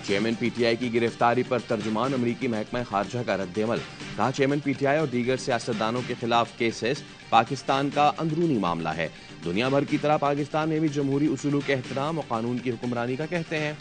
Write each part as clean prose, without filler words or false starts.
Chairman P T آئی کی گرفتاری پر ترجمان امریکی محکمہ خارجہ کا رد عمل. کہا چیئرمین پی ٹی آئی اور دیگر سیاستدانوں کے خلاف کیسز پاکستان کا اندرونی معاملہ ہے. دنیا بھر کی طرح پاکستان میں بھی جمہوری اصولوں کے احترام اور قانون کی حکمرانی کا کہتے ہیں.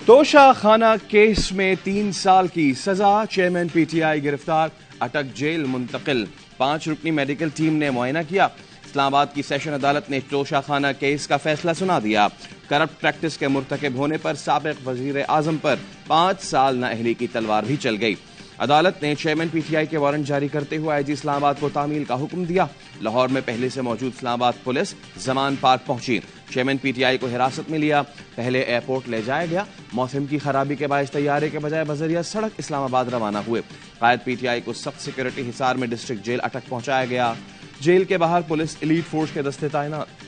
توشہ خانہ کیس میں 3 سال کی سزا. چیئرمین پی ٹی آئی گرفتار, اٹک جیل منتقل. 5 رکنی میڈیکل ٹیم نے معائنہ کیا. اسلام آباد کی سیشن عدالت نے توشہ خانہ کیس کا فیصلہ سنا دیا. کرپٹ پریکٹس کے مرتکب ہونے پر سابق وزیر اعظم پر 5 سال نااہلی کی تلوار بھی چل گئی. عدالت نے چیئرمین پی ٹی آئی کے وارنٹ جاری کرتے ہوئے آئی جی اسلام آباد کو تعمیل کا حکم دیا. لاہور میں پہلے سے موجود اسلام آباد پولیس زمان پارک پہنچی. چیئرمین پی ٹی آئی کو حراست میں لیا. پہلے ایئرپورٹ لے جایا گیا. موسم کی خرابی کے باعث طیارے کے بجائے بذریعہ سڑک اسلام آباد روانہ ہوئے. قائد پی ٹی آئی کو سخت سیکورٹی حصار میں ڈسٹرکٹ جیل اٹک پہنچایا گیا. جیل کے باہر پولیس ایلیٹ فورس کے دستے تعینات.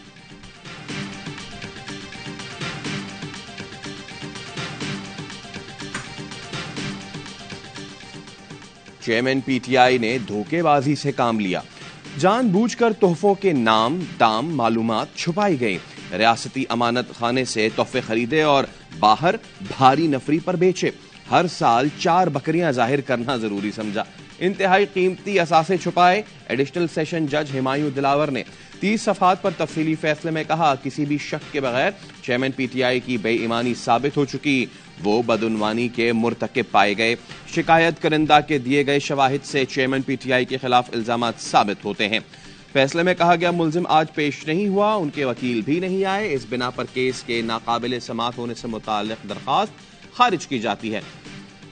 چیئرمین پی ٹی آئی نے دھوکے بازی سے کام لیا. جان بوجھ کر تحفوں کے نام, دام, معلومات چھپائی گئی. ریاستی امانت خانے سے تحفے خریدے اور باہر بھاری نفری پر بیچے. ہر سال 4 بکریاں ظاہر کرنا ضروری سمجھا. انتہائی قیمتی اثاثے چھپائے. ایڈیشنل سیشن جج ہمایوں دلاور نے 30 صفحات پر تفصیلی فیصلے میں کہا کسی بھی شک کے بغیر چیئرمین پی ٹی آئی کی بے ایمانی ثابت ہو چکی. وہ بدعنوانی کے مرتکب پائے گئے. شکایت کرندہ کے دیے گئے شواہد سے چیئرمین پی ٹی آئی کے خلاف الزامات ثابت ہوتے ہیں. فیصلے میں کہا گیا ملزم آج پیش نہیں ہوا, ان کے وکیل بھی نہیں آئے. اس بنا پر کیس کے ناقابل سماعت ہونے سے متعلق درخواست خارج کی جاتی ہے.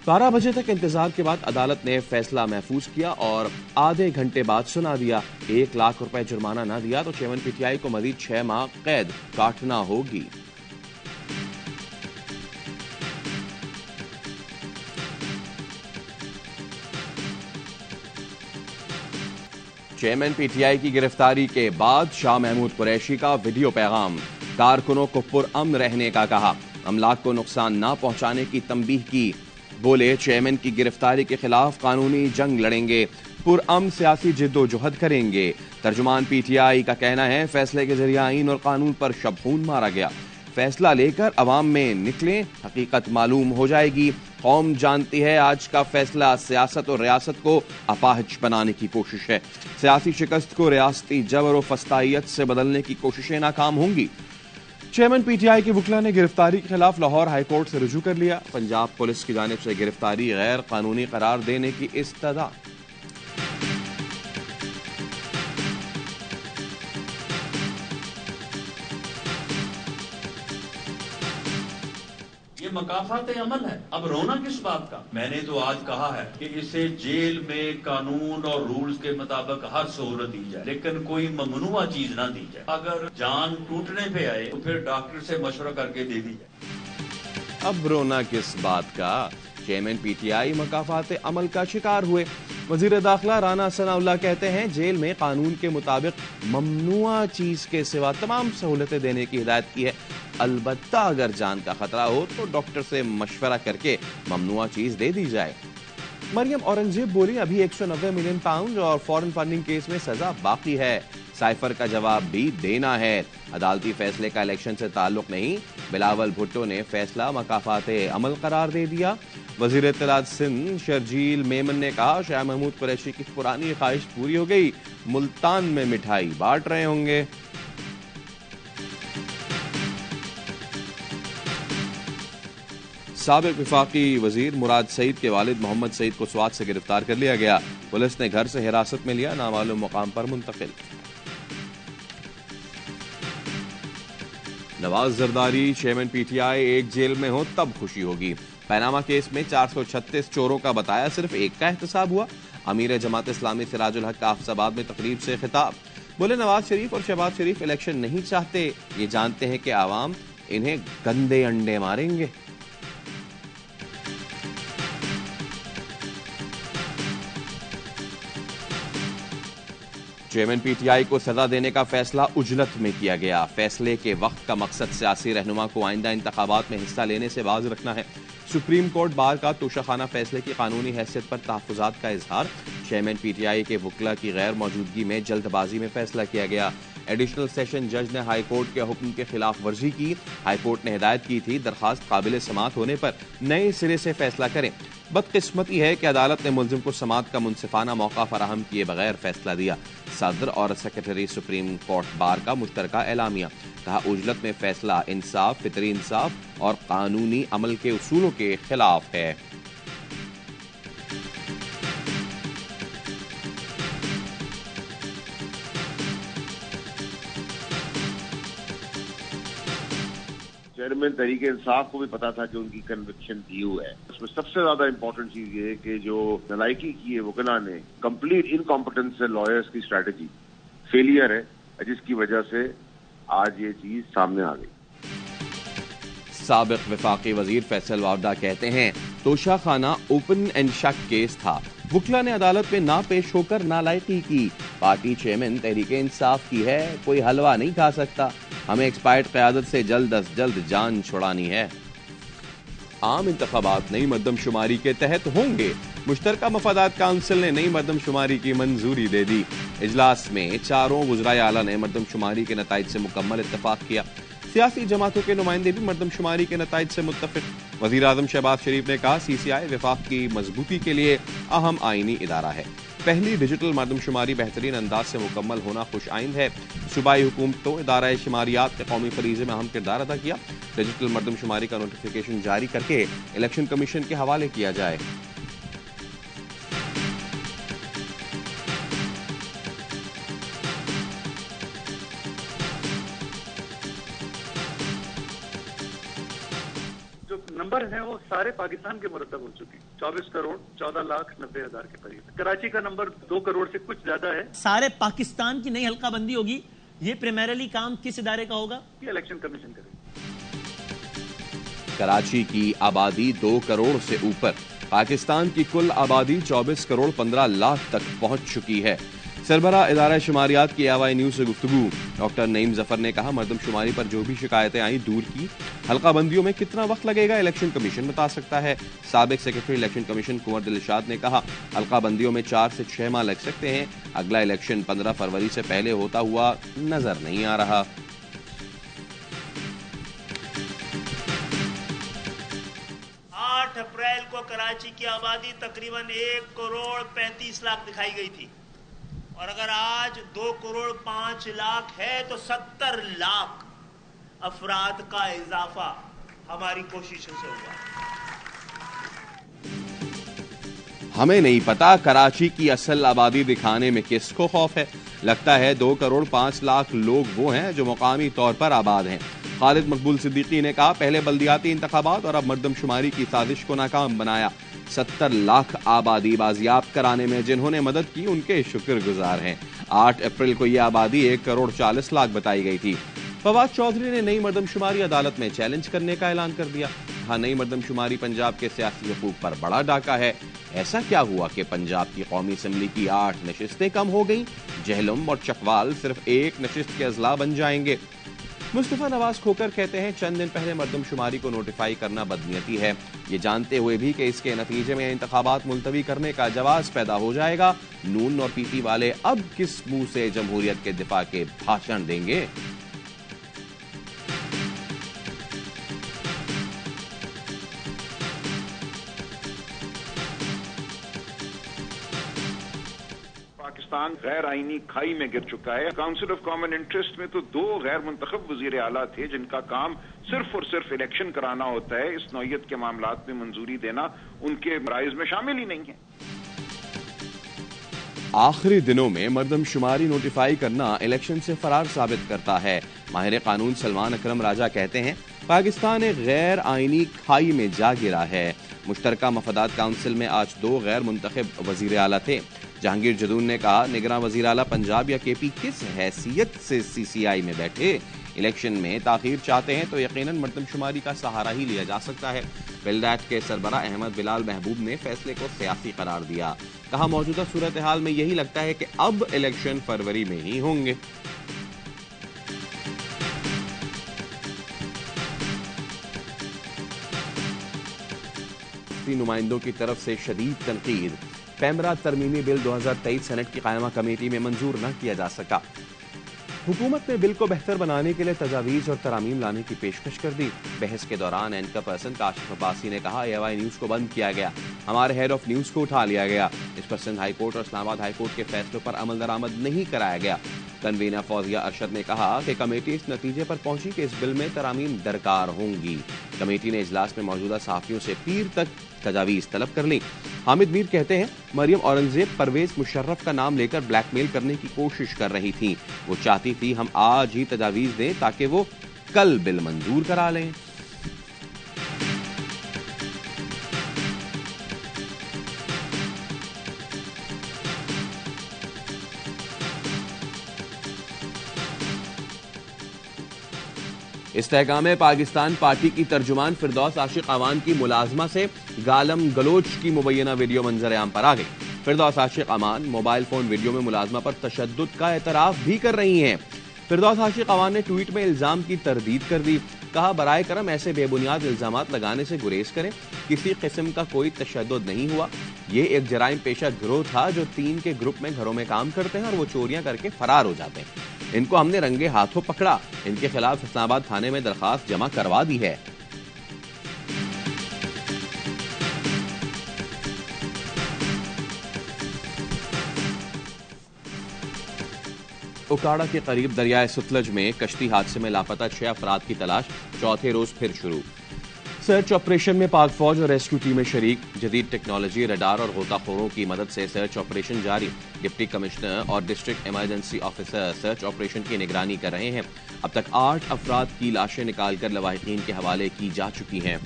12 بجے تک انتظار کے بعد عدالت نے فیصلہ محفوظ کیا اور آدھے گھنٹے بعد سنا دیا. 1 لاکھ روپے جرمانہ نہ دیا تو چیئرمین پی ٹی آئی کو مزید 6 ماہ قید کاٹنا ہوگی. چیئرمین پی ٹی آئی کی گرفتاری کے بعد شاہ محمود قریشی کا ویڈیو پیغام. کارکنوں کو پرامن رہنے کا کہا. املاک کو نقصان نہ پہنچانے کی تنبیہ کی. بولے چیئرمین کی گرفتاری کے خلاف قانونی جنگ لڑیں گے, پرامن سیاسی جد و جہد کریں گے. ترجمان پی ٹی آئی کا کہنا ہے فیصلے کے ذریعہ آئین اور قانون پر شبخون مارا گیا. فیصلہ لے کر عوام میں نکلیں, حقیقت معلوم ہو جائے گی. قوم جانتی ہے آج کا فیصلہ سیاست اور ریاست کو اپاہج بنانے کی کوشش ہے. سیاسی شکست کو ریاستی جبر و فسطائیت سے بدلنے کی کوششیں ناکام ہوں گی. چیئرمین پی ٹی آئی کے وکلا نے گرفتاری کے خلاف لاہور ہائی کورٹ سے رجوع کر لیا. پنجاب پولیس کی جانب سے گرفتاری غیر قانونی قرار دینے کی استدعا. یہ مکافات عمل ہے. اب رونا کس بات کا؟ میں نے تو آج کہا ہے کہ اسے جیل میں قانون اور رولز کے مطابق ہر سہولت دی جائے, لیکن کوئی ممنوعہ چیز نہ دی جائے. اگر جان ٹوٹنے پہ آئے تو پھر ڈاکٹر سے مشورہ کر کے دے دی جائے. اب رونا کس بات کا؟ چیئرمین پی ٹی آئی مکافات عمل کا شکار ہوئے. وزیر داخلہ رانا ثناء اللہ کہتے ہیں جیل میں قانون کے مطابق ممنوعہ چیز کے سوا تمام سہولتیں دینے کی ہدایت کی ہے. البتہ اگر جان کا خطرہ ہو تو ڈاکٹر سے مشورہ کر کے ممنوعہ چیز دے دی جائے. مریم اورنگزیب بولی ابھی 190 ملین پاؤنڈ اور فارن فنڈنگ کیس میں سزا باقی ہے. سائفر کا جواب بھی دینا ہے. عدالتی فیصلے کا الیکشن سے تعلق نہیں. بلاول بھٹو نے فیصلہ مکافات عمل قرار دے دیا. وزیر اطلاعات سندھ شرجیل میمن نے کہا شاہ محمود قریشی کی پرانی خواہش پوری ہو گئی, ملتان میں مٹھائی بانٹ رہے ہوں گے. سابق وفاقی وزیر مراد سعید کے والد محمد سعید کو سوات سے گرفتار کر لیا گیا. پولیس نے گھر سے حراست میں لیا, نامعلوم مقام پر منتقل. Nawaz Zardari chairman P T I ایک جیل میں ہو تب خوشی ہوگی. پیناما کیس میں 436 چوروں کا بتایا صرف ایک کا احتساب ہوا. امیر جماعت اسلامی سراج الحق کا حافظ آباد میں تقریب سے خطاب. بولے نواز شریف اور شہباز شریف الیکشن نہیں چاہتے, یہ جانتے ہیں کہ عوام انہیں گندے انڈے ماریں گے. چیئرمین پی ٹی آئی کو سزا دینے کا فیصلہ عجلت میں کیا گیا. فیصلے کے وقت کا مقصد سیاسی رہنما کو آئندہ انتخابات میں حصہ لینے سے باز رکھنا ہے. سپریم کورٹ بار کا توشہ خانہ فیصلے کی قانونی حیثیت پر تحفظات کا اظہار، چیئرمین پی ٹی آئی کے وکلا کی غیر موجودگی میں جلد بازی میں فیصلہ کیا گیا۔ ایڈیشنل سیشن جج نے ہائی کورٹ کے حکم کے خلاف ورزی کی۔ ہائی کورٹ نے ہدایت کی تھی درخواست قابل سماعت ہونے پر نئے سرے سے فیصلہ کریں۔ بدقسمتی ہے کہ عدالت نے ملزم کو سماعت کا منصفانہ موقع فراہم کیے بغیر فیصلہ دیا۔ صدر اور سیکرٹری سپریم کورٹ بار کا مشترکہ اعلامیہ، کہا عجلت میں فیصلہ انصاف، فطری انصاف اور قانونی عمل کے اصولوں کے خلاف ہے۔ چیئرمین تحریک انصاف کو بھی پتا تھا کہ ان کی کنوکشن ڈیو ہے۔ اس میں سب سے زیادہ امپورٹنٹ چیز یہ ہے کہ جو نالائکی کی ہے وکلا نے، کمپلیٹ انکمپٹنس ہے لائرز کی اسٹریٹجی، فیلئر ہے، جس کی وجہ سے آج یہ چیز سامنے آ گئی۔ سابق وفاقی وزیر فیصل واوڈا کہتے ہیں توشہ خانہ اوپن اینڈ شٹ کیس تھا، وکلا نے عدالت میں نہ پیش ہو کر نالائقی کی۔ پارٹی چیئرمین تحریک انصاف کی ہے، کوئی حلوہ نہیں کھا سکتا، ہمیں ایکسپائرڈ قیادت سے جلد از جلد جان چھڑانی ہے۔ عام انتخابات نئی مردم شماری کے تحت ہوں گے، مشترکہ مفادات کونسل نے نئی مردم شماری کی منظوری دے دی۔ اجلاس میں چاروں وزرائے اعلیٰ نے مردم شماری کے نتائج سے مکمل اتفاق کیا۔ سیاسی جماعتوں کے نمائندے بھی مردم شماری کے نتائج سے متفق۔ وزیر اعظم شہباز شریف نے کہا سی سی آئی وفاق کی مضبوطی کے لیے اہم آئینی ادارہ ہے۔ پہلی ڈیجیٹل مردم شماری بہترین انداز سے مکمل ہونا خوش آئند ہے۔ صوبائی حکومتوں ادارہ شماریات کے قومی فریضے میں اہم کردار ادا کیا۔ ڈیجیٹل مردم شماری کا نوٹیفیکیشن جاری کر کے الیکشن کمیشن کے حوالے کیا جائے۔ نمبر ہیں وہ سارے پاکستان کے مرتب ہو چکے ہیں، 24 کروڑ 14,90,000 کے قریب۔ کراچی کا نمبر 2 کروڑ سے کچھ زیادہ ہے۔ سارے پاکستان کی نئی حلقہ بندی ہوگی، یہ پریمریلی کام کس ادارے کا ہوگا؟ یہ الیکشن کمیشن کرے گا۔ کراچی کی آبادی 2 کروڑ سے اوپر، پاکستان کی کل آبادی 24 کروڑ 15 لاکھ تک پہنچ چکی ہے۔ سربراہ ادارہ شماریات کی آوائی نیوز سے گفتگو، ڈاکٹر نعیم ظفر نے کہا مردم شماری پر جو بھی شکایتیں آئیں دور کی۔ حلقہ بندیوں میں کتنا وقت لگے گا الیکشن کمیشن بتا سکتا ہے۔ سابق سیکرٹری الیکشن کمیشن کنور دلشاد نے کہا حلقہ بندیوں میں 4 سے 6 ماہ لگ سکتے ہیں، اگلا الیکشن 15 فروری سے پہلے ہوتا ہوا نظر نہیں آ رہا۔ 8 اپریل کو کراچی کی آبادی تقریباً 1 کروڑ 35 لاکھ دکھائی گئی تھی، اور اگر آج 2 کروڑ 5 لاکھ ہے تو 70 لاکھ افراد کا اضافہ ہماری کوششوں سے ہوا۔ ہمیں نہیں پتا کراچی کی اصل آبادی دکھانے میں کس کو خوف ہے، لگتا ہے 2 کروڑ 5 لاکھ لوگ وہ ہیں جو مقامی طور پر آباد ہیں۔ خالد مقبول صدیقی نے کہا پہلے بلدیاتی انتخابات اور اب مردم شماری کی سازش کو ناکام بنایا۔ 70 لاکھ آبادی بازیاب کرانے میں جنہوں نے مدد کی ان کے شکر گزار ہیں۔ 8 اپریل کو یہ آبادی 1 کروڑ 40 لاکھ بتائی گئی تھی۔ فواد چودھری نے نئی مردم شماری عدالت میں چیلنج کرنے کا اعلان کر دیا۔ کہا نئی مردم شماری پنجاب کے سیاسی حقوق پر بڑا ڈاکہ ہے۔ ایسا کیا ہوا کہ پنجاب کی قومی اسمبلی کی 8 نشستیں کم ہو گئیں؟ جہلم اور چکوال صرف 1 نشست کے اضلاع بن جائیں گے۔ مصطفیٰ نواز کھوکر کہتے ہیں چند دن پہلے مردم شماری کو نوٹیفائی کرنا بدنیتی ہے، یہ جانتے ہوئے بھی کہ اس کے نتیجے میں انتخابات ملتوی کرنے کا جواز پیدا ہو جائے گا۔ نون اور پی پی والے اب کس منہ سے جمہوریت کے دفاع کے بھاشن دیں گے؟ پاکستان غیر آئینی کھائی میں گر چکا ہے۔ کاؤنسل آف کامن انٹرسٹ میں تو 2 غیر منتخب وزیر اعلیٰ تھے جن کا کام صرف اور صرف الیکشن کرانا ہوتا ہے، اس نوعیت کے معاملات میں منظوری دینا ان کے فرائض میں شامل ہی نہیں ہے۔ آخری دنوں میں مردم شماری نوٹیفائی کرنا الیکشن سے فرار ثابت کرتا ہے۔ ماہر قانون سلمان اکرم راجہ کہتے ہیں پاکستان ایک غیر آئینی کھائی میں جا گرا ہے۔ مشترکہ مفادات کونسل میں آج 2 غیر منتخب وزیر اعلیٰ تھے۔ جہانگیر جدون نے کہا نگراں وزیر اعلیٰ پنجاب یا کے پی کس حیثیت سے سی سی آئی میں بیٹھے؟ الیکشن میں تاخیر چاہتے ہیں تو یقیناً مردم شماری کا سہارا ہی لیا جا سکتا ہے۔ بلڈیٹ کے سربراہ احمد بلال محبوب نے فیصلے کو سیاسی قرار دیا۔ کہا موجودہ صورتحال میں یہی لگتا ہے کہ اب الیکشن فروری میں ہی ہوں گے۔ صدارتی نمائندوں کی طرف سے شدید تنقید۔ پیمرا ترمیمی بل 2023 سینٹ کی قائمہ کمیٹی میں منظور نہ کیا جا سکا۔ حکومت نے بل کو بہتر بنانے کے لیے تجاویز اور ترامیم لانے کی پیشکش کر دی۔ بحث کے دوران اینکر پرسن کاشف عباسی نے کہا AY نیوز کو بند کیا گیا، ہمارے ہیڈ آف نیوز کو اٹھا لیا گیا، اس پر سندھ ہائی کورٹ اور اسلام آباد ہائی کورٹ کے فیصلوں پر عمل درآمد نہیں کرایا گیا۔ کنوینر فوزیہ ارشد نے کہا کہ کمیٹی اس نتیجے پر پہنچی کہ اس بل میں ترامیم درکار ہوں گی۔ کمیٹی نے اجلاس میں موجودہ صحافیوں سے پیر تک تجاویز طلب کر لی۔ حامد میر کہتے ہیں مریم اورنگزیب پرویز مشرف کا نام لے کر بلیک میل کرنے کی کوشش کر رہی تھی، وہ چاہتی تھی ہم آج ہی تجاویز دیں تاکہ وہ کل بل منظور کرا لیں۔ استحکام پاکستان پارٹی کی ترجمان فردوس عاشق امان کی ملازمہ سے گالم گلوچ کی مبینہ ویڈیو منظر عام پر آ گئی۔ فردوس عاشق امان موبائل فون ویڈیو میں ملازمہ پر تشدد کا اعتراف بھی کر رہی ہیں۔ فردوس عاشق امان نے ٹویٹ میں الزام کی تردید کر دی، کہا برائے کرم ایسے بے بنیاد الزامات لگانے سے گریز کریں، کسی قسم کا کوئی تشدد نہیں ہوا، یہ ایک جرائم پیشہ گروہ تھا جو 3 کے گروپ میں گھروں میں کام کرتے ہیں اور وہ چوریاں کر کے فرار ہو جاتے ہیں، ان کو ہم نے رنگے ہاتھوں پکڑا، ان کے خلاف اسلام آباد تھانے میں درخواست جمع کروا دی ہے۔ اکاڑا کے قریب دریائے ستلج میں کشتی حادثے میں لاپتہ 6 افراد کی تلاش چوتھے روز پھر شروع۔ سرچ آپریشن میں پاک فوج اور ریسکیو ٹیمیں شریک، جدید ٹیکنالوجی، ریڈار اور غوطہ خوروں کی مدد سے سرچ آپریشن جاری۔ ڈپٹی کمشنر اور district emergency officer search operation کی نگرانی کر رہے ہیں۔ اب تک 8 افراد کی لاشیں نکال کر لواحقین کے حوالے کی جا چکی ہیں۔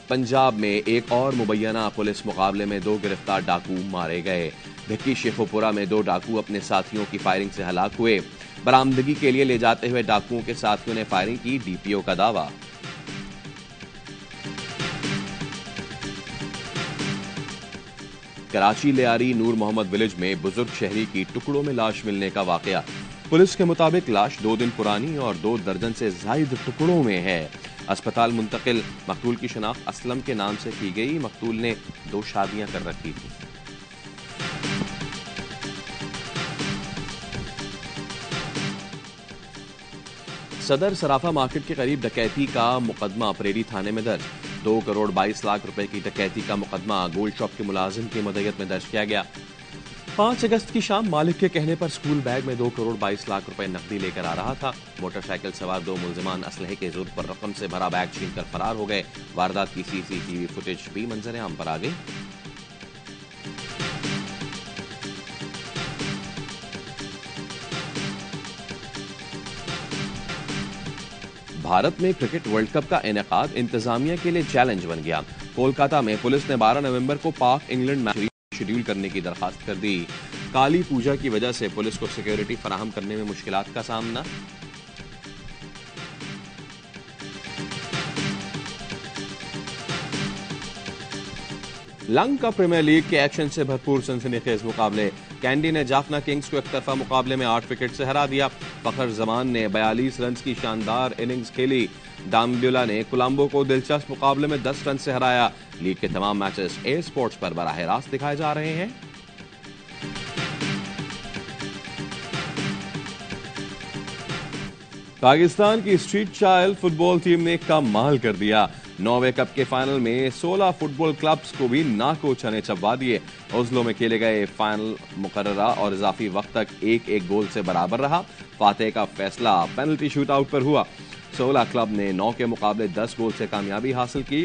پنجاب میں ایک اور مبینہ پولیس مقابلے میں 2 گرفتار ڈاکو مارے گئے۔ بھکی شیخو پورہ میں 2 ڈاکو اپنے ساتھیوں کی فائرنگ سے ہلاک ہوئے۔ برآمدگی کے لیے لے جاتے ہوئے ڈاکوؤں کے ساتھیوں نے فائرنگ کی، DPO کا دعویٰ۔ کراچی لیاری نور محمد ولیج میں بزرگ شہری کی ٹکڑوں میں لاش ملنے کا واقعہ۔ پولیس کے مطابق لاش 2 دن پرانی اور 2 درجن سے زائد ٹکڑوں میں ہے۔ اسپتال منتقل۔ مقتول کی شناخت اسلم کے نام سے کی گئی، مقتول نے 2 شادیاں کر رکھی تھی۔ صدر صرافہ مارکیٹ کے قریب ڈکیتی کا مقدمہ پریری تھانے میں درج۔ 2 کروڑ 22 لاکھ روپے کی ڈکیتی کا مقدمہ گولڈ شاپ کے ملازم کی مدعیت میں درج کیا گیا۔ 5 اگست کی شام مالک کے کہنے پر سکول بیگ میں 2 کروڑ 22 لاکھ روپے نقدی لے کر آ رہا تھا۔ موٹر سائیکل سوار 2 ملزمان اسلحے کے زور پر رقم سے بھرا بیگ چھین کر فرار ہو گئے۔ واردات کی CCTV فوٹیج بھی منظر عام پر آ گئی۔ بھارت میں کرکٹ ورلڈ کپ کا انعقاد انتظامیہ کے لیے چیلنج بن گیا۔ کولکاتہ میں پولیس نے 12 نومبر کو پاک انگلینڈ میچ شیڈیول کرنے کی درخواست کر دی۔ کالی پوجا کی وجہ سے پولیس کو سیکیورٹی فراہم کرنے میں مشکلات کا سامنا۔ لنکا پریمیئر لیگ کے ایکشن سے بھرپور سنسنی خیز مقابلے۔ کینڈی نے جافنا کنگز کو ایک طرفہ مقابلے میں 8 وکٹ سے ہرا دیا۔ فخر زمان نے 42 رنز کی شاندار اننگز کھیلی۔ ڈامبیولا نے کولمبو کو دلچسپ مقابلے میں 10 رن سے ہرایا۔ لیگ کے تمام میچز اے اسپورٹس پر براہ راست دکھائے جا رہے ہیں۔ پاکستان کی اسٹریٹ چائلڈ فٹ بال ٹیم نے کمال کر دیا۔ ناروے کپ کے فائنل میں 16 فٹ بال کلبز کو بھی ناکو چنے چبوا دیے۔ اوزلو میں کھیلے گئے فائنل مقررہ اور اضافی وقت تک 1-1 گول سے برابر رہا۔ فاتح کا فیصلہ پینلٹی شوٹ آؤٹ پر ہوا۔ 16 کلب نے 9 کے مقابلے 10 گول سے کامیابی حاصل کی۔